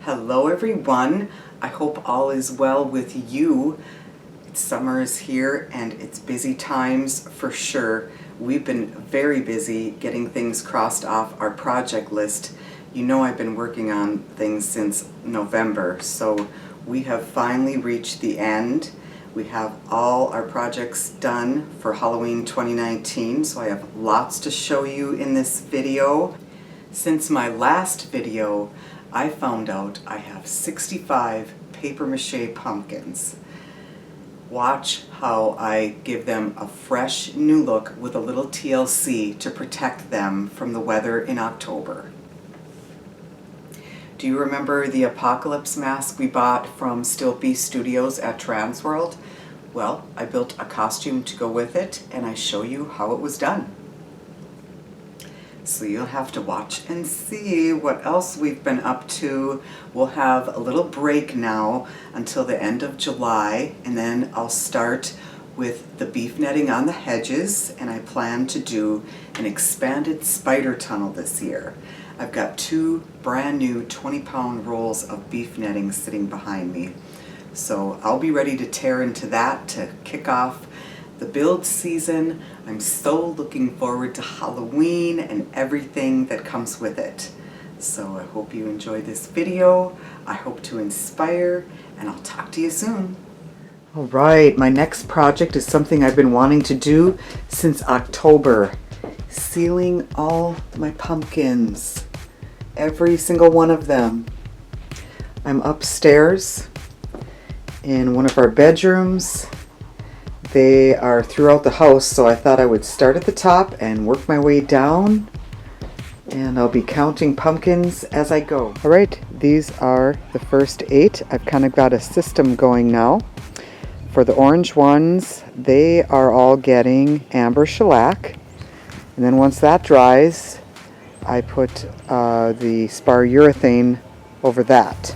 Hello everyone, I hope all is well with you. Summer is here and it's busy times for sure. We've been very busy getting things crossed off our project list. You know I've been working on things since November, so we have finally reached the end. We have all our projects done for Halloween 2019, so I have lots to show you in this video. Since my last video, I found out I have 65 paper mache pumpkins. Watch how I give them a fresh new look with a little TLC to protect them from the weather in October. Do you remember the apocalypse mask we bought from Still Beast Studios at Transworld? Well, I built a costume to go with it and I show you how it was done. So you'll have to watch and see what else we've been up to. We'll have a little break now until the end of July, and then I'll start with the beef netting on the hedges, and I plan to do an expanded spider tunnel this year. I've got 2 brand new 20-pound rolls of beef netting sitting behind me. So I'll be ready to tear into that to kick off the build season. I'm so looking forward to Halloween and everything that comes with it. So I hope you enjoy this video. I hope to inspire, and I'll talk to you soon. All right, my next project is something I've been wanting to do since October. Sealing all my pumpkins. Every single one of them. I'm upstairs in one of our bedrooms. They are throughout the house, so I thought I would start at the top and work my way down, and I'll be counting pumpkins as I go. All right, these are the first 8. I've kind of got a system going now. For the orange ones, they are all getting amber shellac, and then once that dries, I put the spar urethane over that.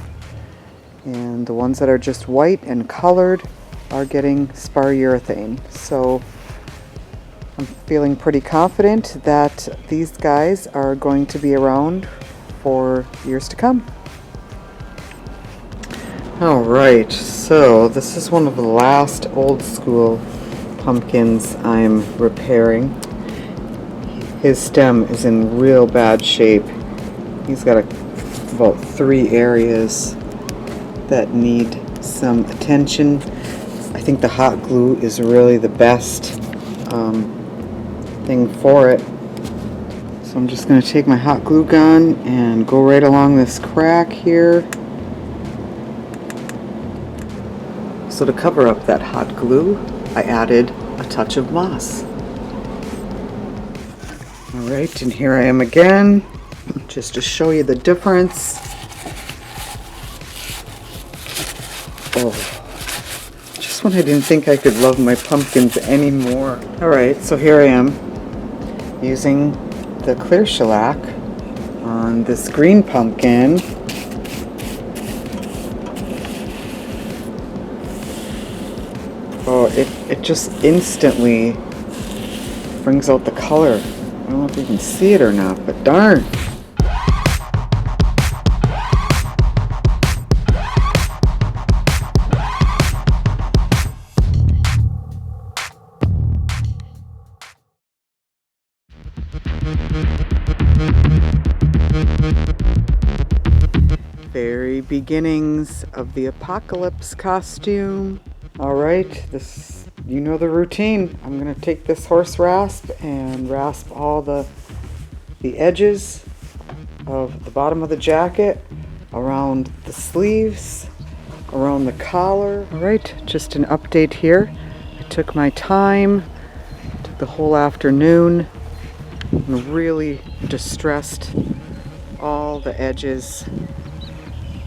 And the ones that are just white and colored are getting spar urethane. So I'm feeling pretty confident that these guys are going to be around for years to come. Alright, so this is one of the last old school pumpkins I'm repairing. His stem is in real bad shape. He's got about 3 areas that need some attention. I think the hot glue is really the best thing for it. So I'm just going to take my hot glue gun and go right along this crack here. So to cover up that hot glue, I added a touch of moss. Alright, and here I am again, just to show you the difference. When I didn't think I could love my pumpkins anymore. Alright, so here I am using the clear shellac on this green pumpkin. Oh, it just instantly brings out the color. I don't know if you can see it or not, but darn! Very beginnings of the apocalypse costume. Alright, this, you know the routine. I'm going to take this horse rasp and rasp all the edges of the bottom of the jacket, around the sleeves, around the collar. Alright, just an update here. I took my time, took the whole afternoon, and really distressed all the edges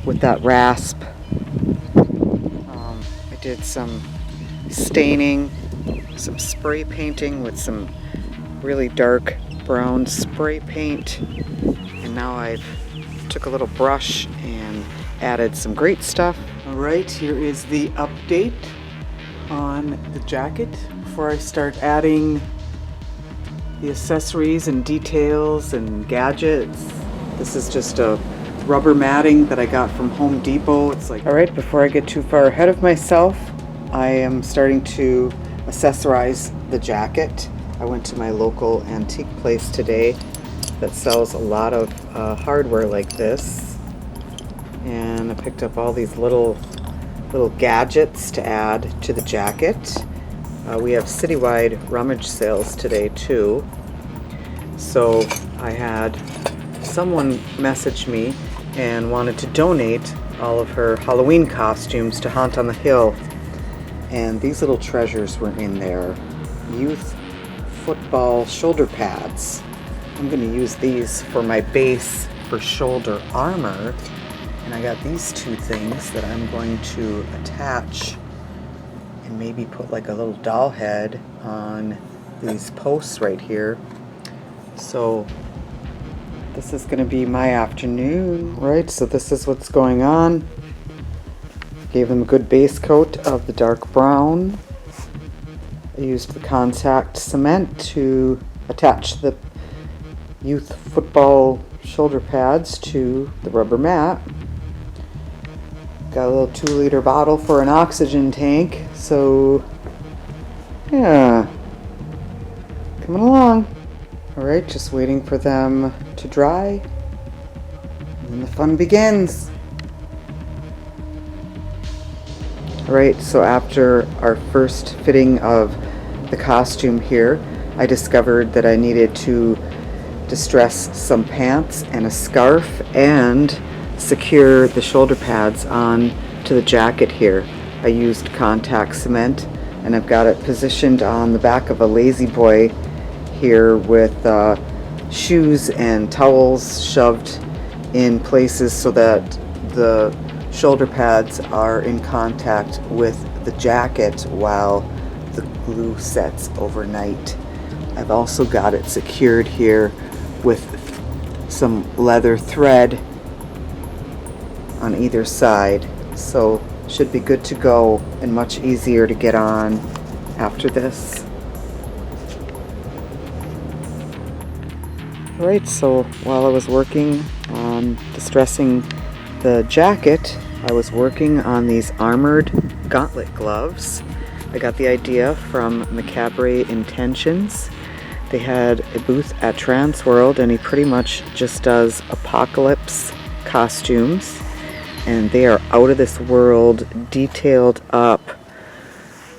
with that rasp. I did some staining, some spray painting with some really dark brown spray paint, and now I've took a little brush and added some great stuff. Alright, here is the update on the jacket before I start adding the accessories and details and gadgets. This is just a rubber matting that I got from Home Depot. It's like, all right, before I get too far ahead of myself, I am starting to accessorize the jacket. I went to my local antique place today that sells a lot of hardware like this, and I picked up all these little gadgets to add to the jacket. We have citywide rummage sales today too, so I had someone message me and wanted to donate all of her Halloween costumes to Haunt on the Hill, and these little treasures were in there. Youth football shoulder pads. I'm going to use these for my base for shoulder armor, and I got these two things that I'm going to attach and maybe put like a little doll head on these posts right here. So this is going to be my afternoon, right? So this is what's going on. Gave them a good base coat of the dark brown. I used the contact cement to attach the youth football shoulder pads to the rubber mat. Got a little 2-liter bottle for an oxygen tank, so yeah, coming along. Alright, just waiting for them to dry, and then the fun begins. Alright, so after our first fitting of the costume here, I discovered that I needed to distress some pants and a scarf and secure the shoulder pads on to the jacket here. I used contact cement, and I've got it positioned on the back of a lazy boy here with shoes and towels shoved in places so that the shoulder pads are in contact with the jacket while the glue sets overnight. I've also got it secured here with some leather thread on either side, so should be good to go and much easier to get on after this. Alright, so while I was working on distressing the jacket, I was working on these armored gauntlet gloves. I got the idea from Macabre Intentions. They had a booth at Transworld, and he pretty much just does apocalypse costumes, and they are out of this world, detailed up.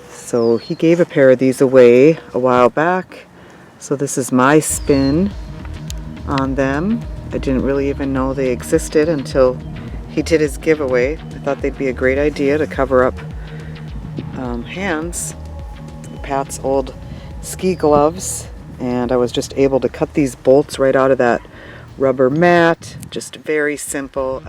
So he gave a pair of these away a while back, so this is my spin on them. I didn't really even know they existed until he did his giveaway. I thought they'd be a great idea to cover up hands. Pat's old ski gloves, and I was just able to cut these bolts right out of that rubber mat. Just very simple.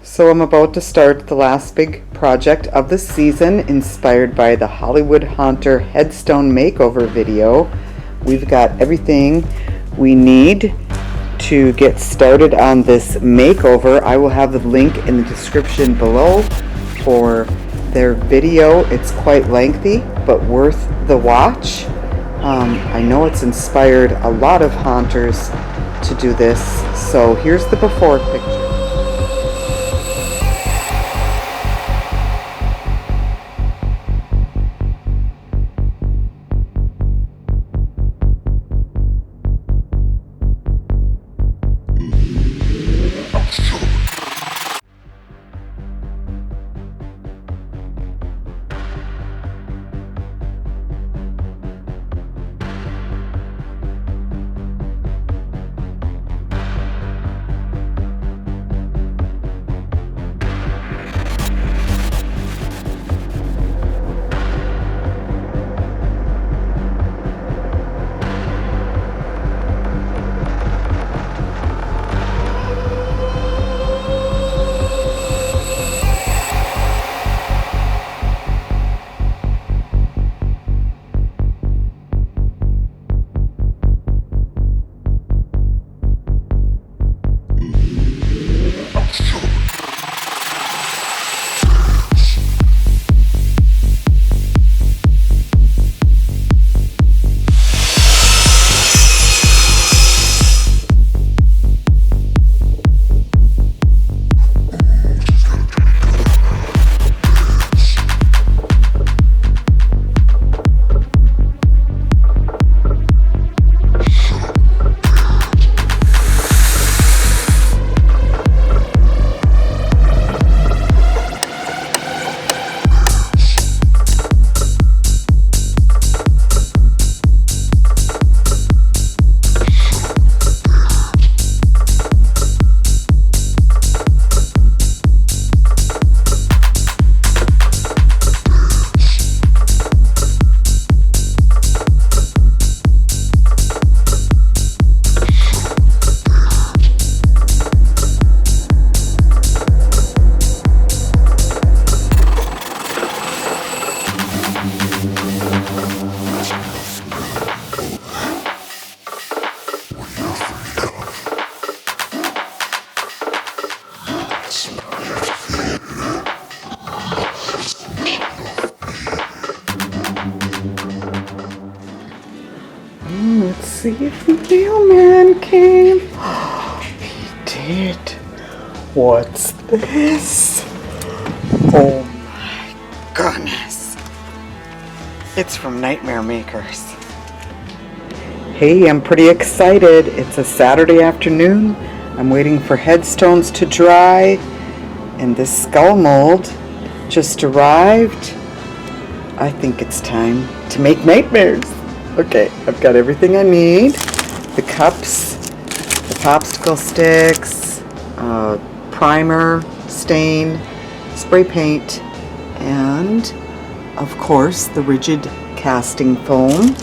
So I'm about to start the last big project of the season, inspired by the Hollywood Haunter headstone makeover video. We've got everything we need to get started on this makeover. I will have the link in the description below for their video. It's quite lengthy, but worth the watch. I know it's inspired a lot of haunters to do this. So here's the before picture. Let's see if the mailman came. He did. What's this? Oh my goodness. It's from Nightmare Makers. Hey, I'm pretty excited. It's a Saturday afternoon. I'm waiting for headstones to dry, and this skull mold just arrived. I think it's time to make nightmares. Okay, I've got everything I need. The cups, the popsicle sticks, primer, stain, spray paint, and of course the rigid casting foam.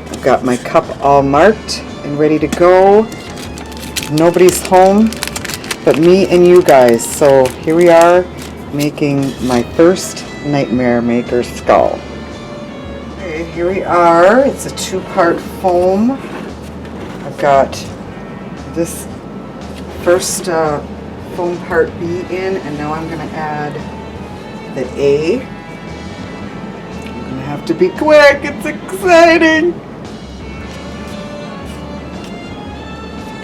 I've got my cup all marked and ready to go. Nobody's home but me and you guys, so here we are making my first Nightmare Maker skull. Okay, here we are. It's a 2-part foam. I've got this first foam part B in, and now I'm going to add the A. I'm going to have to be quick. It's exciting.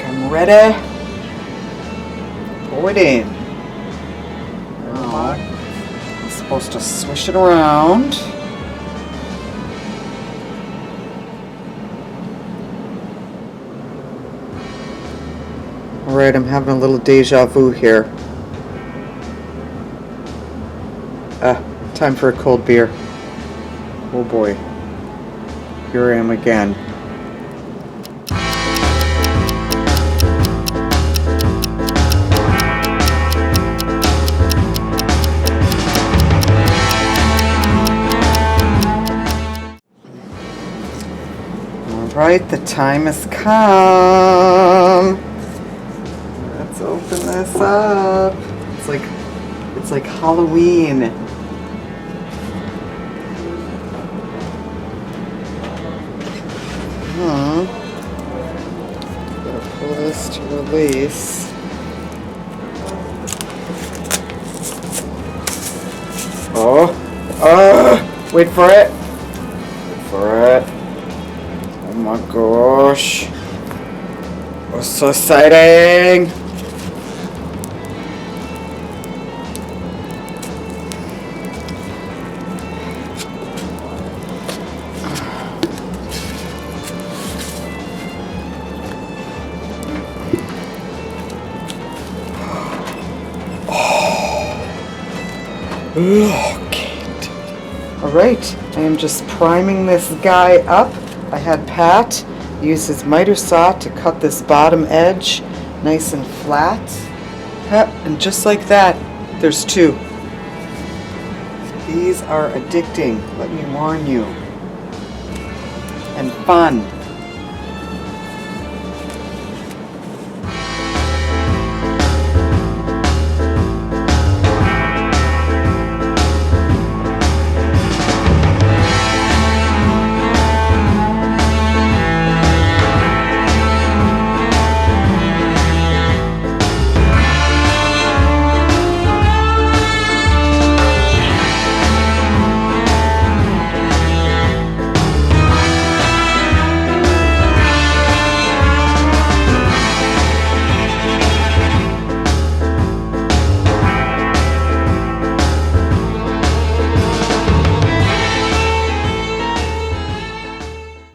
I'm ready. Pour it in. Now, I'm supposed to swish it around. Alright, I'm having a little deja vu here. Time for a cold beer. Oh boy. Here I am again. Alright, the time has come. Let's open this up. It's like Halloween. Gotta pull this to release. Wait for it. Wait for it. Oh my gosh. Oh, so exciting. Look it. Alright, I am just priming this guy up. I had Pat use his miter saw to cut this bottom edge nice and flat. And just like that, there's 2. These are addicting, let me warn you. And fun.